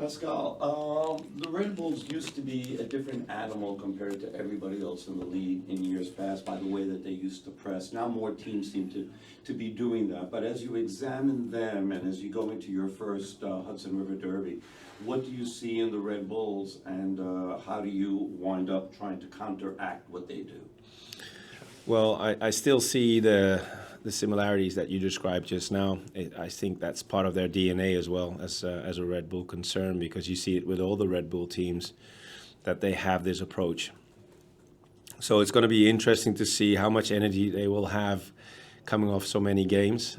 Pascal, the Red Bulls used to be a different animal compared to everybody else in the league in years past by the way that they used to press. Now more teams seem to be doing that. But as you examine them and as you go into your first Hudson River Derby, what do you see in the Red Bulls and how do you wind up trying to counteract what they do? Well, I still see the similarities that you described just now. I think that's part of their DNA as well as a Red Bull concern, because you see it with all the Red Bull teams that they have this approach. So it's going to be interesting to see how much energy they will have coming off so many games.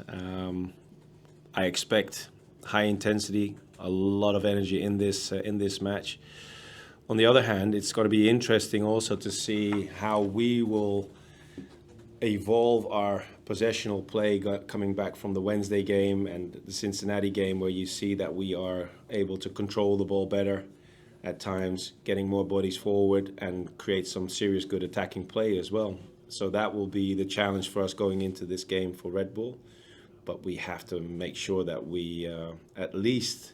I expect high intensity, a lot of energy in this match. On the other hand, it's going to be interesting also to see how we will evolve our possessional play coming back from the Wednesday game and the Cincinnati game, where you see that we are able to control the ball better at times, getting more bodies forward and create some serious good attacking play as well. So that will be the challenge for us going into this game for Red Bull. But we have to make sure that we at least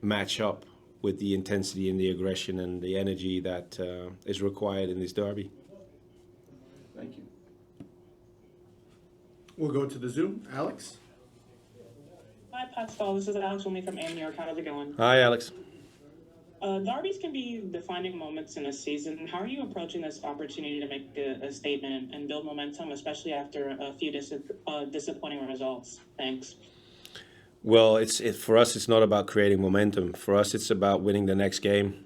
match up with the intensity and the aggression and the energy that is required in this derby. Thank you. We'll go to the Zoom. Alex? Hi, Pascal. This is Alex Wilmy from New York. How's it going? Hi, Alex. Derbies can be defining moments in a season. How are you approaching this opportunity to make a statement and build momentum, especially after a few disappointing results? Thanks. Well, for us, it's not about creating momentum. For us, it's about winning the next game.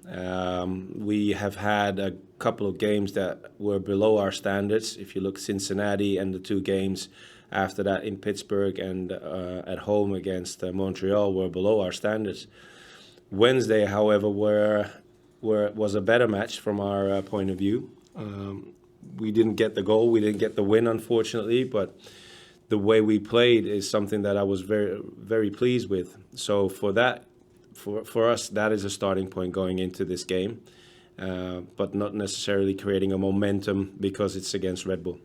We have had a couple of games that were below our standards. If you look Cincinnati and the two games after that in Pittsburgh and at home against Montreal were below our standards. Wednesday, however, was a better match from our point of view. We didn't get the goal, we didn't get the win, unfortunately, but the way we played is something that I was very, very pleased with. So for us, that is a starting point going into this game, but not necessarily creating a momentum because it's against Red Bull.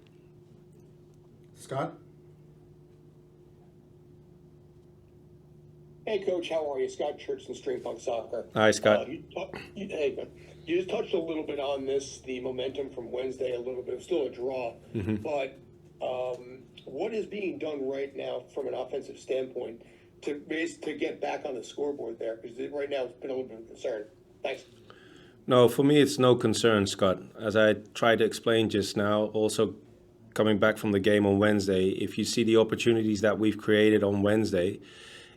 Scott? Hey, Coach, how are you? Scott Church from Stringpunk Soccer. Hi, Scott. You just touched a little bit on this, the momentum from Wednesday, a little bit, still a draw. Mm-hmm. But what is being done right now from an offensive standpoint to get back on the scoreboard there? Because right now it's been a little bit of a concern. Thanks. No, for me, it's no concern, Scott. As I tried to explain just now, also coming back from the game on Wednesday, if you see the opportunities that we've created on Wednesday,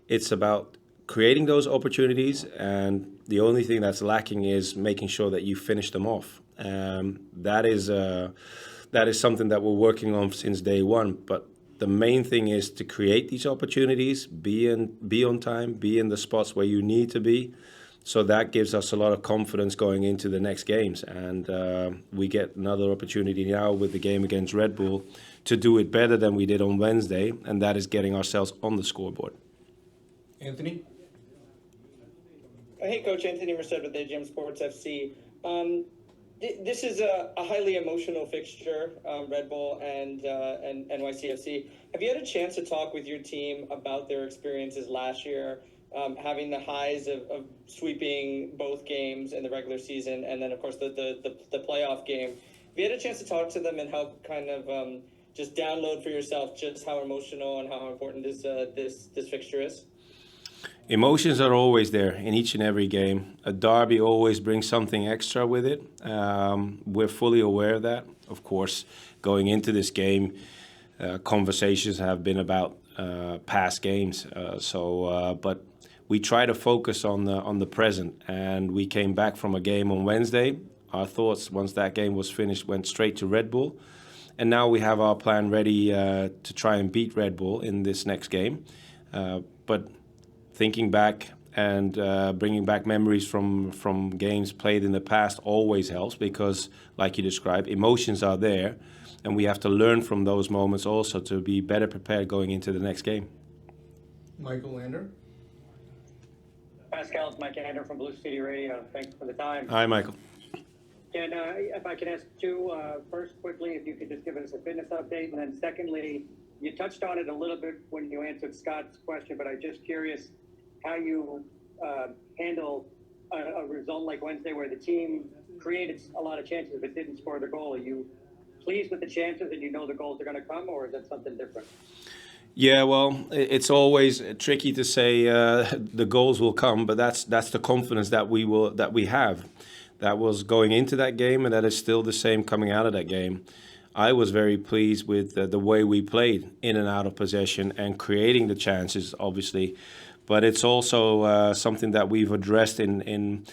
it's about creating those opportunities, and the only thing that's lacking is making sure that you finish them off. That is something that we're working on since day one. But the main thing is to create these opportunities, be on time, be in the spots where you need to be. So that gives us a lot of confidence going into the next games. And we get another opportunity now with the game against Red Bull to do it better than we did on Wednesday, and that is getting ourselves on the scoreboard. Anthony? Hey, Coach. Anthony Merced with AGM Sports FC. This is a highly emotional fixture, Red Bull and NYCFC. Have you had a chance to talk with your team about their experiences last year, having the highs of sweeping both games in the regular season, and then, of course, the playoff game? Have you had a chance to talk to them and help kind of just download for yourself just how emotional and how important this fixture is? Emotions are always there in each and every game. A derby always brings something extra with it. We're fully aware of that. Of course, going into this game, conversations have been about past games. But we try to focus on the present. And we came back from a game on Wednesday. Our thoughts, once that game was finished, went straight to Red Bull. And now we have our plan ready to try and beat Red Bull in this next game. But thinking back and bringing back memories from games played in the past always helps because, like you described, emotions are there, and we have to learn from those moments also to be better prepared going into the next game. Michael Lander? Pascal, it's Mike Lander from Blue City Radio. Thanks for the time. Hi, Michael. And if I can ask two, first quickly, if you could just give us a fitness update, and then secondly, you touched on it a little bit when you answered Scott's question, but I'm just curious, how you handle a result like Wednesday where the team created a lot of chances but didn't score the goal. Are you pleased with the chances and you know the goals are going to come, or is that something different? Yeah, well, it's always tricky to say the goals will come, but that's the confidence that we have. That was going into that game, and that is still the same coming out of that game. I was very pleased with the way we played in and out of possession and creating the chances, obviously. But it's also something that we've addressed in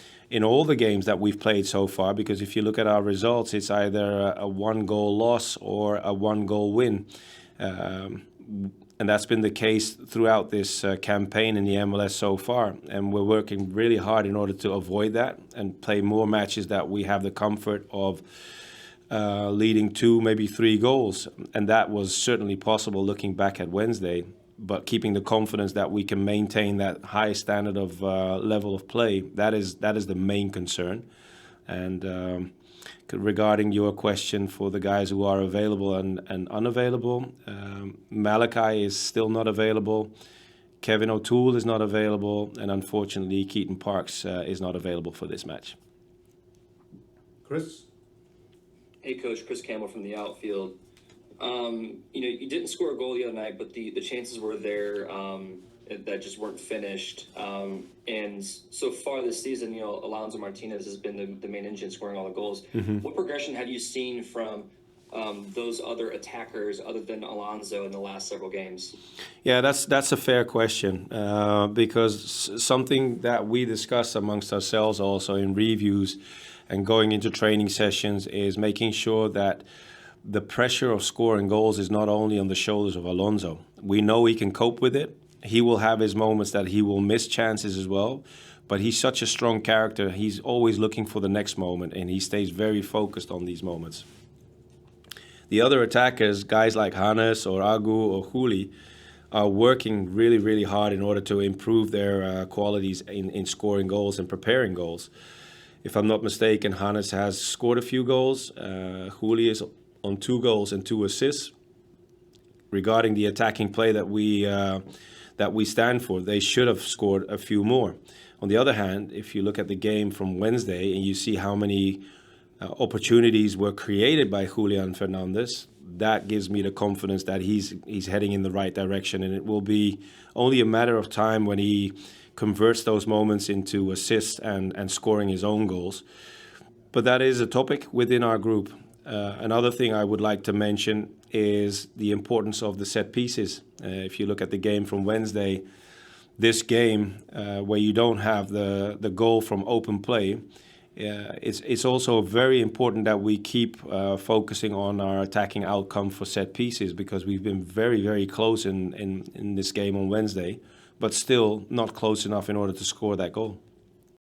all the games that we've played so far, because if you look at our results, it's either a one-goal loss or a one-goal win. And that's been the case throughout this campaign in the MLS so far. And we're working really hard in order to avoid that and play more matches that we have the comfort of leading 2, maybe 3 goals. And that was certainly possible looking back at Wednesday. But keeping the confidence that we can maintain that high standard of level of play, that is the main concern. And regarding your question for the guys who are available and unavailable, Malachi is still not available. Kevin O'Toole is not available. And unfortunately, Keaton Parks is not available for this match. Chris? Hey, Coach, Chris Campbell from the outfield. You didn't score a goal the other night, but the chances were there that just weren't finished. And so far this season, Alonso Martinez has been the main engine scoring all the goals. Mm-hmm. What progression have you seen from those other attackers other than Alonso in the last several games? Yeah, that's a fair question because something that we discuss amongst ourselves also in reviews and going into training sessions is making sure that the pressure of scoring goals is not only on the shoulders of Alonso. We know he can cope with it. He will have his moments that he will miss chances as well, but he's such a strong character. He's always looking for the next moment, and he stays very focused on these moments. The other attackers, guys like Hannes or Agu or Juli, are working really, really hard in order to improve their qualities in scoring goals and preparing goals. If I'm not mistaken, Hannes has scored a few goals. Juli is on 2 goals and 2 assists. Regarding the attacking play that we stand for, they should have scored a few more. On the other hand, if you look at the game from Wednesday and you see how many opportunities were created by Julian Fernandez, that gives me the confidence that he's heading in the right direction, and it will be only a matter of time when he converts those moments into assists and scoring his own goals. But that is a topic within our group. Another thing I would like to mention is the importance of the set pieces. If you look at the game from Wednesday, this game where you don't have the goal from open play, it's also very important that we keep focusing on our attacking outcome for set pieces, because we've been very, very close in this game on Wednesday, but still not close enough in order to score that goal.